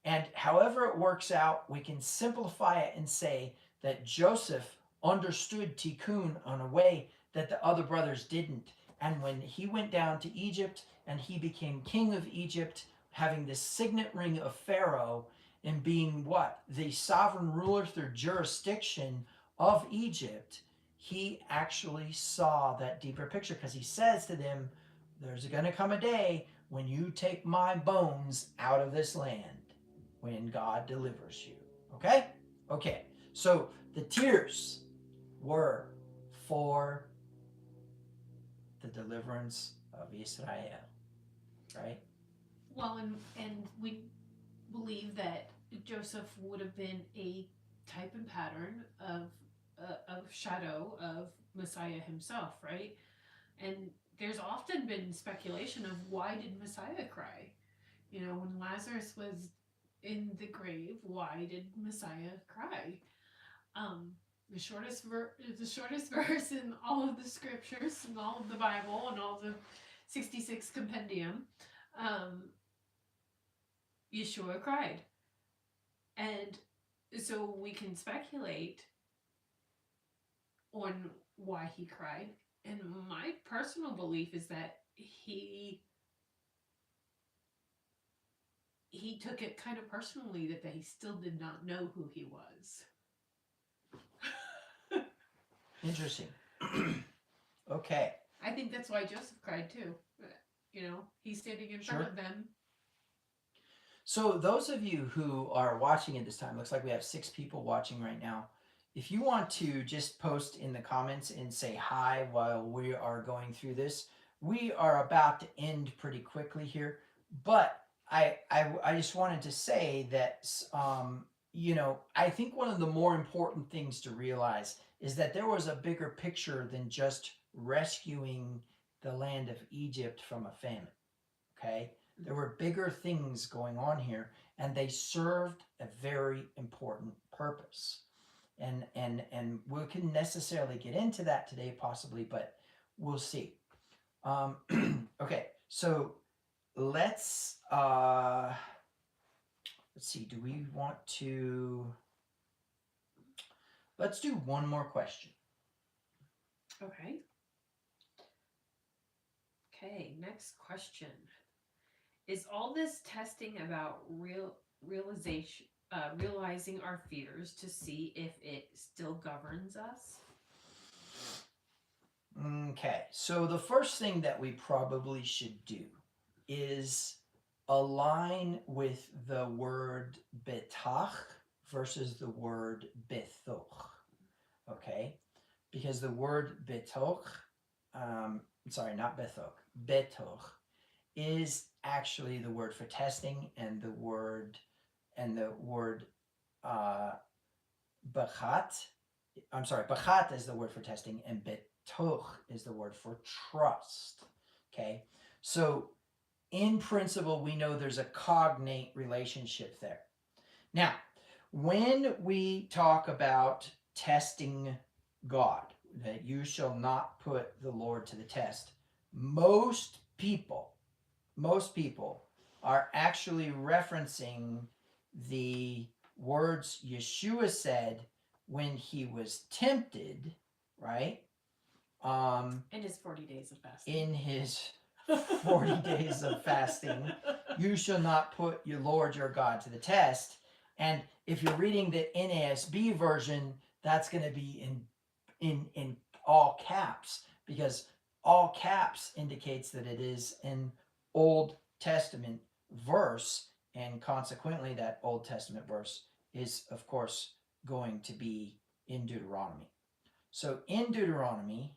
And however it works out, we can simplify it and say that Joseph understood Tikkun in a way that the other brothers didn't. And when he went down to Egypt and he became king of Egypt, having the signet ring of Pharaoh and being what? The sovereign ruler through jurisdiction of Egypt, he actually saw that deeper picture because he says to them, there's going to come a day when you take my bones out of this land. when God delivers you. Okay? Okay. So the tears were for the deliverance of Israel, right? Well, and we believe that Joseph would have been a type and pattern of shadow of Messiah himself, right? And there's often been speculation of why did Messiah cry? You know, when Lazarus was in the grave, why did Messiah cry? Um, the shortest verse in all of the scriptures and all of the Bible and all the 66 compendium, um, Yeshua cried. And so we can speculate on why he cried. And my personal belief is that he took it kind of personally that he still did not know who he was. Interesting. Okay. I think that's why Joseph cried too. You know, he's standing in front of them. So those of you who are watching at this time, looks like we have 6 people watching right now. If you want to just post in the comments and say hi while we are going through this, we are about to end pretty quickly here. But I just wanted to say that, you know, I think one of the more important things to realize is that there was a bigger picture than just rescuing the land of Egypt from a famine. Okay? There were bigger things going on here, and they served a very important purpose. And we can necessarily get into that today, possibly, but we'll see. Okay, so let's see. Do we want to? Let's do one more question. Okay. Okay, next question. Is all this testing about realizing our fears to see if it still governs us? Okay, so the first thing that we probably should do is align with the word betach versus the word bethoch. Okay, because the word betoch, sorry, not bethoch, betoch is actually the word for testing, and the word bachat. I'm sorry, bachat is the word for testing, and betoch is the word for trust. Okay, so in principle, we know there's a cognate relationship there. Now, when we talk about testing God, that you shall not put the Lord to the test, most people are actually referencing the words Yeshua said when he was tempted, right? In his 40 days of fasting. In his 40 days of fasting, you shall not put your Lord your God to the test. And if you're reading the NASB version, that's going to be in all caps, because all caps indicates that it is an Old Testament verse, and consequently that Old Testament verse is, of course, going to be in Deuteronomy. So in Deuteronomy,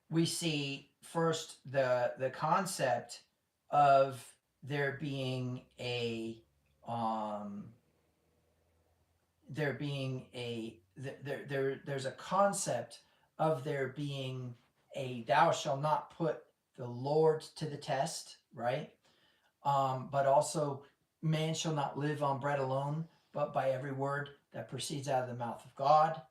we see first the concept of there being a there's a concept of there being a thou shall not put the Lord to the test, right? But also man shall not live on bread alone, but by every word that proceeds out of the mouth of God.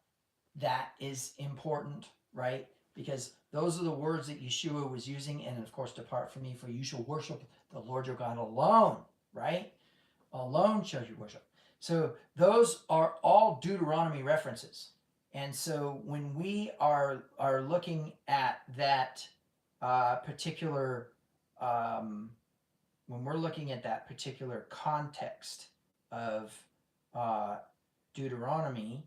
That is important, right? Because those are the words that Yeshua was using. And of course, depart from me, for you shall worship the Lord your God alone, right? Alone shall you worship. So those are all Deuteronomy references. And so when we are looking at that particular, when we're looking at that particular context of Deuteronomy,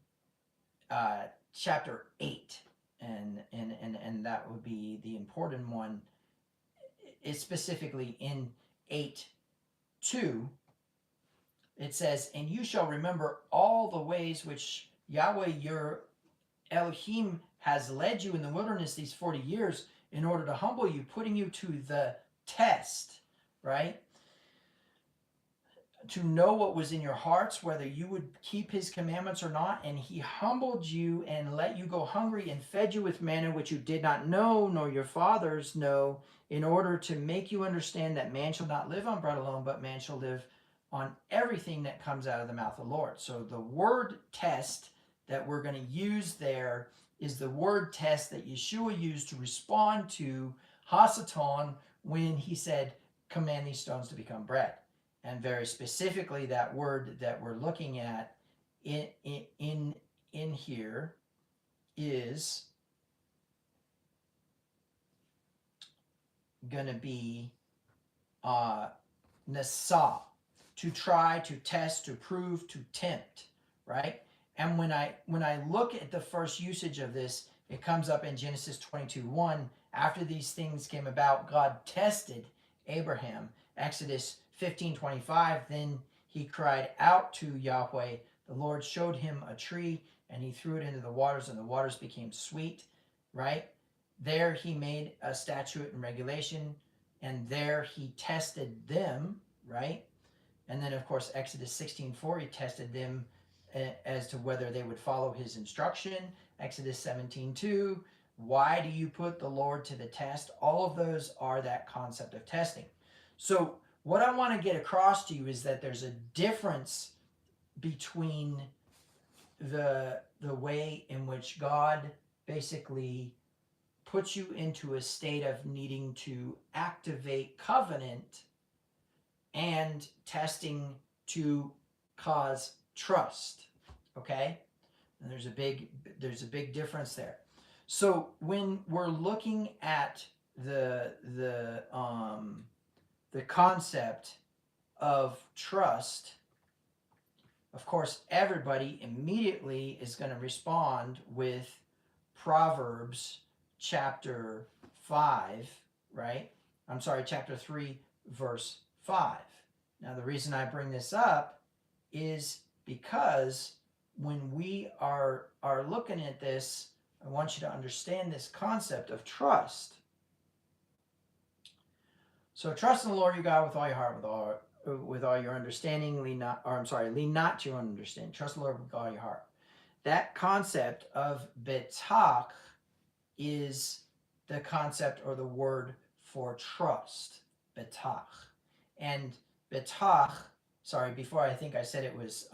chapter 8, and that would be the important one, is specifically in 8:2, it says, "And you shall remember all the ways which Yahweh your Elohim has led you in the wilderness these 40 years in order to humble you, putting you to the test," right? "To know what was in your hearts, whether you would keep his commandments or not. And he humbled you and let you go hungry and fed you with manna which you did not know, nor your fathers know, in order to make you understand that man shall not live on bread alone, but man shall live on everything that comes out of the mouth of the Lord." So the word test that we're going to use there is the word test that Yeshua used to respond to Hasatan when he said, "Command these stones to become bread." And very specifically, that word that we're looking at in here is going to be nasa, to try, to test, to prove, to tempt, right? And when I look at the first usage of this, it comes up in Genesis 22:1. "After these things came about, God tested Abraham." Exodus 15:25, "Then he cried out to Yahweh. The Lord showed him a tree, and he threw it into the waters, and the waters became sweet," right? There he made a statute and regulation, and there he tested them, right? And then, of course, Exodus 16:4, he tested them as to whether they would follow his instruction. Exodus 17:2, "Why do you put the Lord to the test?" All of those are that concept of testing. So what I want to get across to you is that there's a difference between the way in which God basically puts you into a state of needing to activate covenant and testing to cause trust. Okay? And there's a big difference there. So when we're looking at the concept of trust, of course, everybody immediately is going to respond with Proverbs chapter 5, right? I'm sorry, chapter 3, verse 5. Now, the reason I bring this up is because when we are looking at this, I want you to understand this concept of trust. So trust in the Lord your God with all your heart, with all your understanding. Lean not to your own understanding. Trust the Lord with all your heart. That concept of betach is the concept or the word for trust. Betach. And betach, sorry, before I think I said it was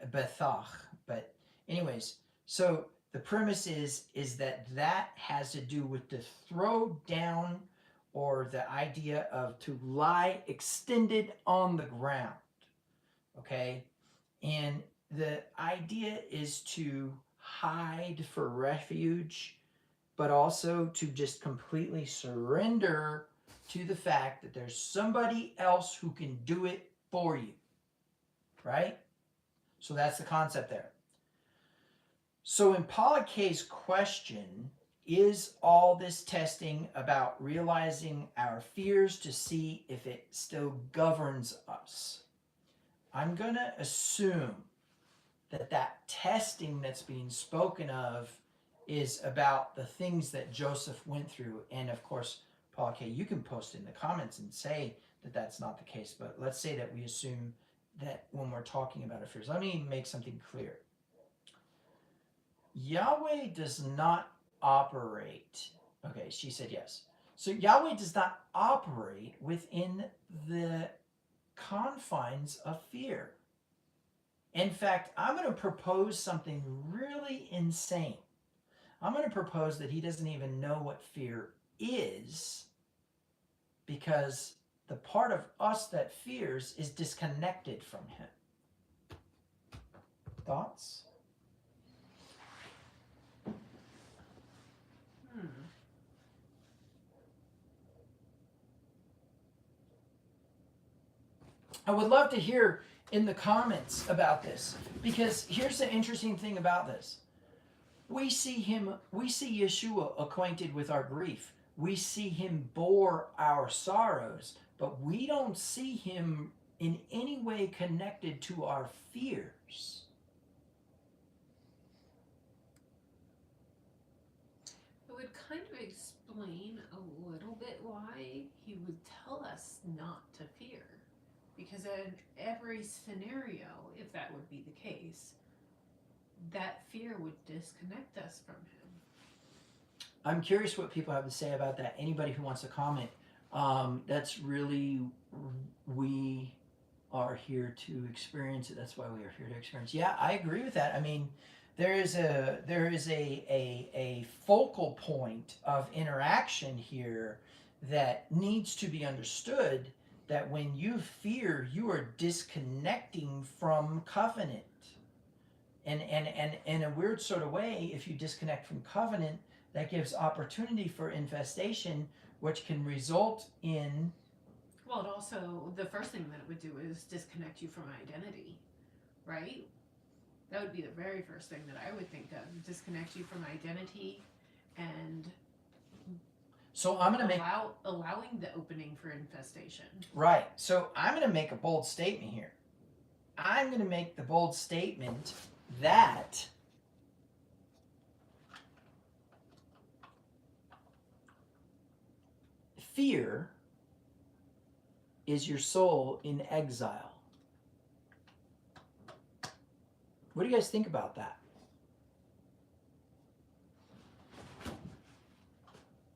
bethach. But anyways, so the premise is that has to do with to throw down, or the idea of to lie extended on the ground. Okay? And the idea is to hide for refuge, but also to just completely surrender to the fact that there's somebody else who can do it for you. Right? So that's the concept there. So in Paula K's question, is all this testing about realizing our fears to see if it still governs us? I'm going to assume that testing that's being spoken of is about the things that Joseph went through. And of course, Paula K, you can post in the comments and say that that's not the case. But let's say that we assume that when we're talking about our fears. Let me make something clear. Yahweh does not operate. Okay, she said yes. So Yahweh does not operate within the confines of fear. In fact, I'm going to propose something really insane. I'm going to propose that he doesn't even know what fear is, because the part of us that fears is disconnected from him. Thoughts? I would love to hear in the comments about this, because here's the interesting thing about this. We see Yeshua acquainted with our grief. We see him bore our sorrows, but we don't see him in any way connected to our fears. It would kind of explain a little bit why he would tell us not to fear. Because in every scenario, if that would be the case, that fear would disconnect us from him. I'm curious what people have to say about that. Anybody who wants to comment, that's really, we are here to experience it. That's why we are here to experience. Yeah, I agree with that. I mean, there is a focal point of interaction here that needs to be understood, that when you fear, you are disconnecting from covenant. And in a weird sort of way, if you disconnect from covenant, that gives opportunity for infestation, which can result in... Well, it also, the first thing that it would do is disconnect you from identity, right? That would be the very first thing that I would think of, disconnect you from identity, and so I'm going to allowing the opening for infestation. Right. So I'm going to make a bold statement here. I'm going to make the bold statement that fear is your soul in exile. What do you guys think about that?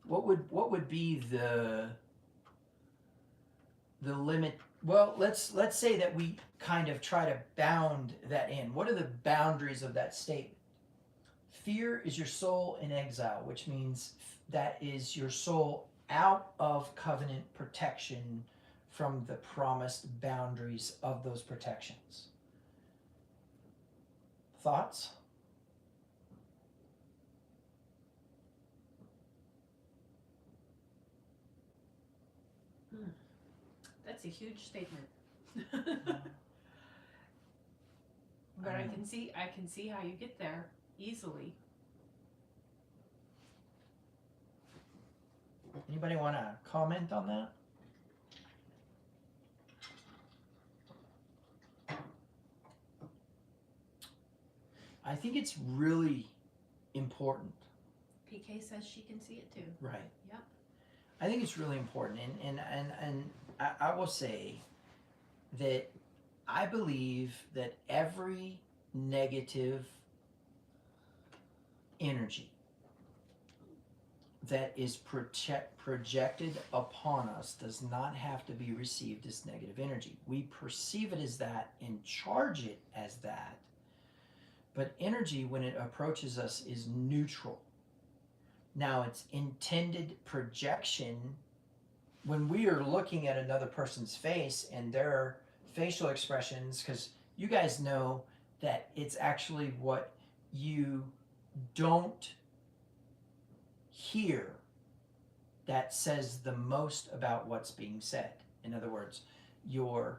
What would be the limit? Well, let's say that we kind of try to bound that in. What are the boundaries of that statement? Fear is your soul in exile, which means that is your soul out of covenant protection from the promised boundaries of those protections. Thoughts? That's a huge statement. But I can see how you get there easily. Anybody want to comment on that? I think it's really important. PK says she can see it too. Right. Yep. I think it's really important, and I will say that I believe that every negative energy that is projected upon us does not have to be received as negative energy. We perceive it as that and charge it as that. But energy, when it approaches us, is neutral. Now, its intended projection, when we are looking at another person's face and their facial expressions, because you guys know that it's actually what you don't hear that says the most about what's being said. In other words, your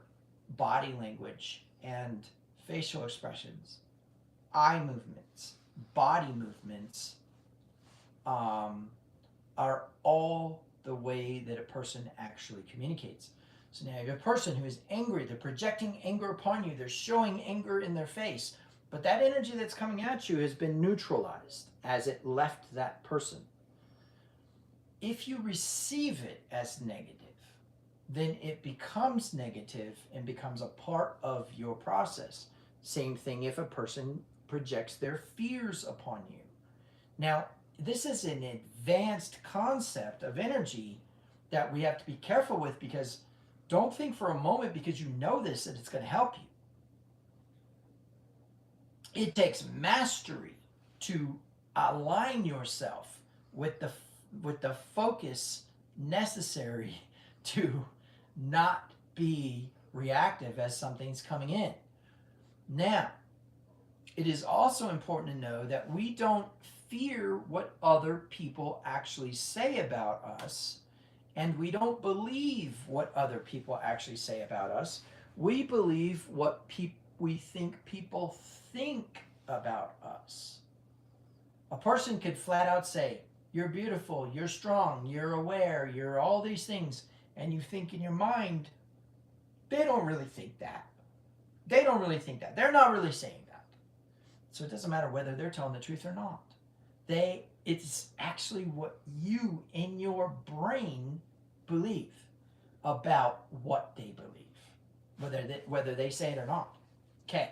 body language and facial expressions, eye movements, body movements, are all the way that a person actually communicates. So now you have a person who is angry, they're projecting anger upon you, they're showing anger in their face, but that energy that's coming at you has been neutralized as it left that person. If you receive it as negative, then it becomes negative and becomes a part of your process. Same thing if a person projects their fears upon you. Now, this is an advanced concept of energy that we have to be careful with, because don't think for a moment because you know this that it's going to help you. It takes mastery to align yourself with the focus necessary to not be reactive as something's coming in. Now, it is also important to know that we don't fear what other people actually say about us, and we don't believe what other people actually say about us. We believe what we think people think about us. A person could flat out say, "You're beautiful, you're strong, you're aware, you're all these things," and you think in your mind, they don't really think that. They don't really think that. They're not really saying that. So it doesn't matter whether they're telling the truth or not. It's actually what you in your brain believe about what they believe, whether they say it or not. Okay.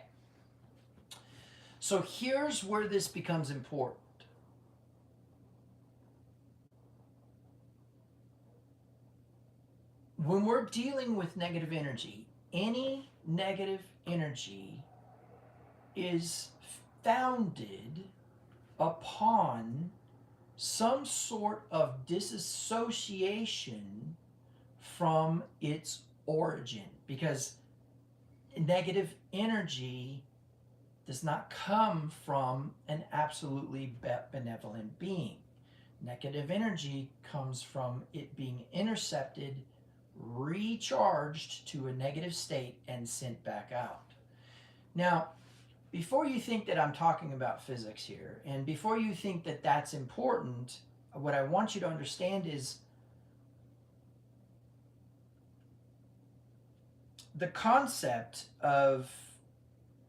So here's where this becomes important. When we're dealing with negative energy, any negative energy is founded upon some sort of disassociation from its origin, because negative energy does not come from an absolutely benevolent being. Negative energy comes from it being intercepted, recharged to a negative state, and sent back out. Now, before you think that I'm talking about physics here, and before you think that that's important, what I want you to understand is the concept of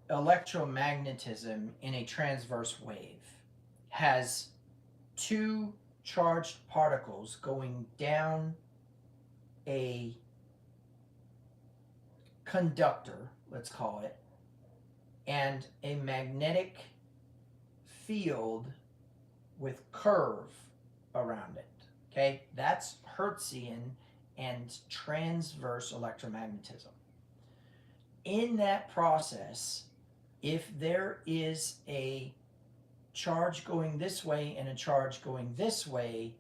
electromagnetism in a transverse wave has two charged particles going down a conductor, let's call it, and a magnetic field with curve around it. Okay, that's Hertzian and transverse electromagnetism. In that process, if there is a charge going this way and a charge going this way,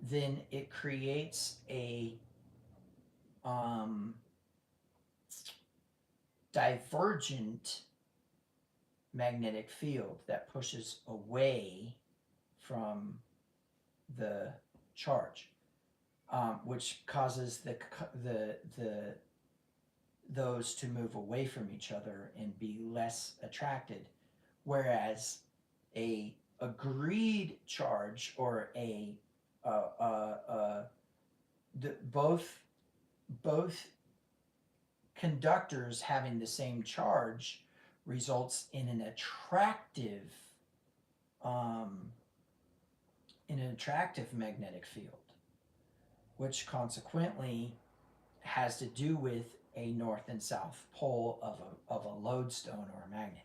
then it creates a divergent magnetic field that pushes away from the charge, which causes those to move away from each other and be less attracted. Whereas a agreed charge, or both conductors having the same charge, results in an attractive magnetic field, which consequently has to do with a north and south pole of a lodestone or a magnet.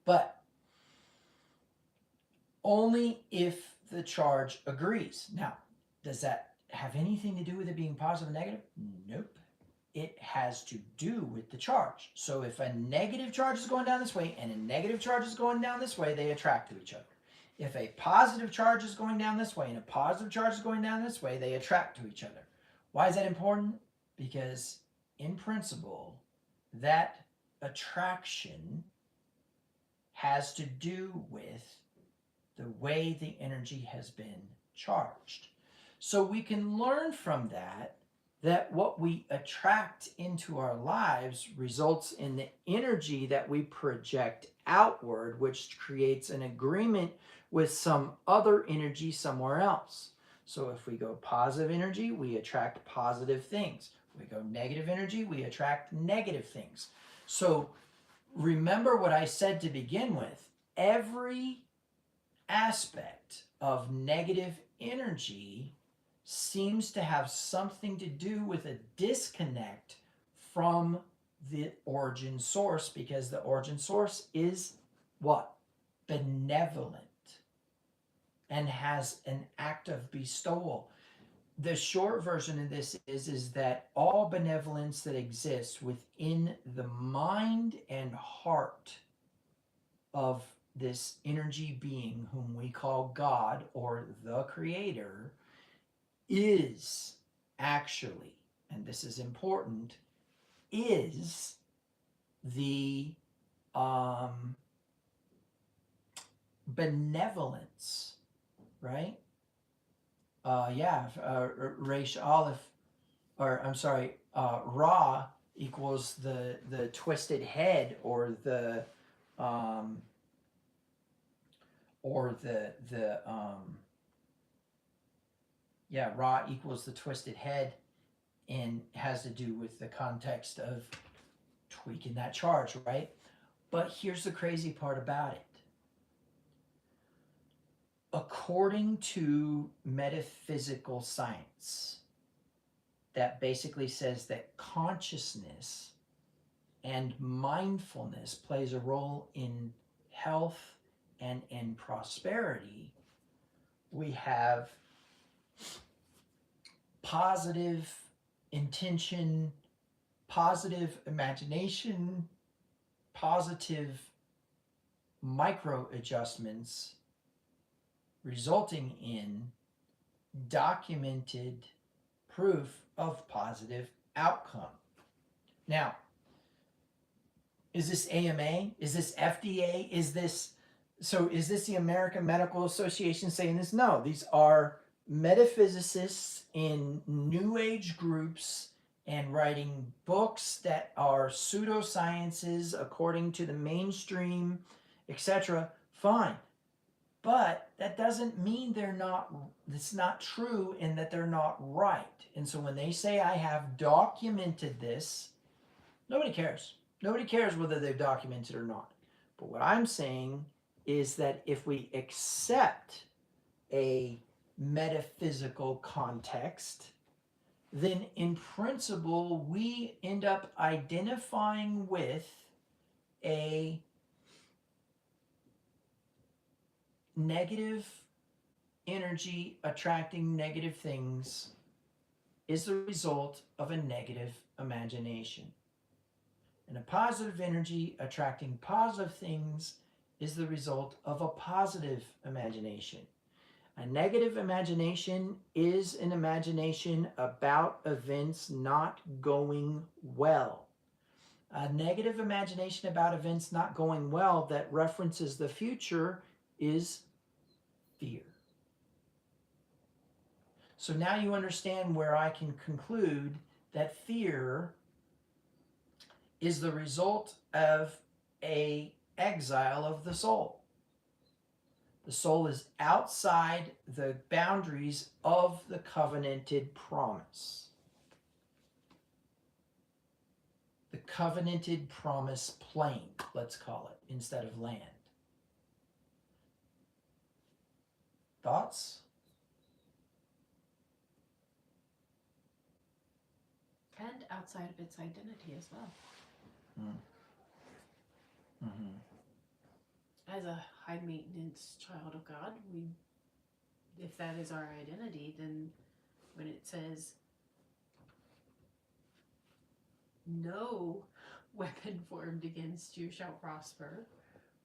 But only if the charge agrees. Now, does that have anything to do with it being positive or negative? Nope. It has to do with the charge. So if a negative charge is going down this way and a negative charge is going down this way, they attract to each other. If a positive charge is going down this way and a positive charge is going down this way, they attract to each other. Why is that important? Because in principle, that attraction has to do with the way the energy has been charged. So we can learn from that what we attract into our lives results in the energy that we project outward, which creates an agreement with some other energy somewhere else. So if we go positive energy, we attract positive things. If we go negative energy, we attract negative things. So remember what I said to begin with. Every aspect of negative energy seems to have something to do with a disconnect from the origin source, because the origin source is what? Benevolent and has an act of bestowal. The short version of this is that all benevolence that exists within the mind and heart of this energy being whom we call God or the Creator is actually, and this is important, is the benevolence, right? Resh Aleph, or I'm sorry, Ra equals the twisted head, or the Ra equals the twisted head and has to do with the context of tweaking that charge, right? But here's the crazy part about it. According to metaphysical science, that basically says that consciousness and mindfulness plays a role in health and in prosperity, we have positive intention, positive imagination, positive micro adjustments resulting in documented proof of positive outcome. Now, is this AMA? Is this FDA? Is this the American Medical Association saying this? No, these are metaphysicists in New Age groups and writing books that are pseudosciences according to the mainstream, etc. Fine. But that doesn't mean it's not true and that they're not right. And so when they say I have documented this, nobody cares. Nobody cares whether they've documented or not. But what I'm saying is that if we accept a metaphysical context, then in principle we end up identifying with a negative energy attracting negative things is the result of a negative imagination. And a positive energy attracting positive things is the result of a positive imagination. A negative imagination is an imagination about events not going well. A negative imagination about events not going well that references the future is fear. So now you understand where I can conclude that fear is the result of an exile of the soul. The soul is outside the boundaries of the covenanted promise. The covenanted promise plane, let's call it, instead of land. Thoughts? And outside of its identity as well. As a high maintenance child of God, if that is our identity, then when it says no weapon formed against you shall prosper,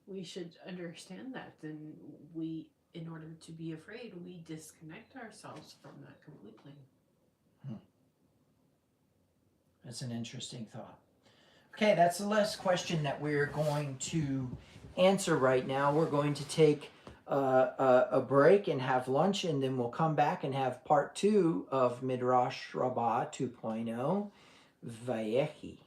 we should understand that. Then we, in order to be afraid, we disconnect ourselves from that completely. That's an interesting thought. Okay, that's the last question that we're going to answer right now. We're going to take a break and have lunch, and then we'll come back and have part 2 of Midrash Rabbah 2.0, Vayechi.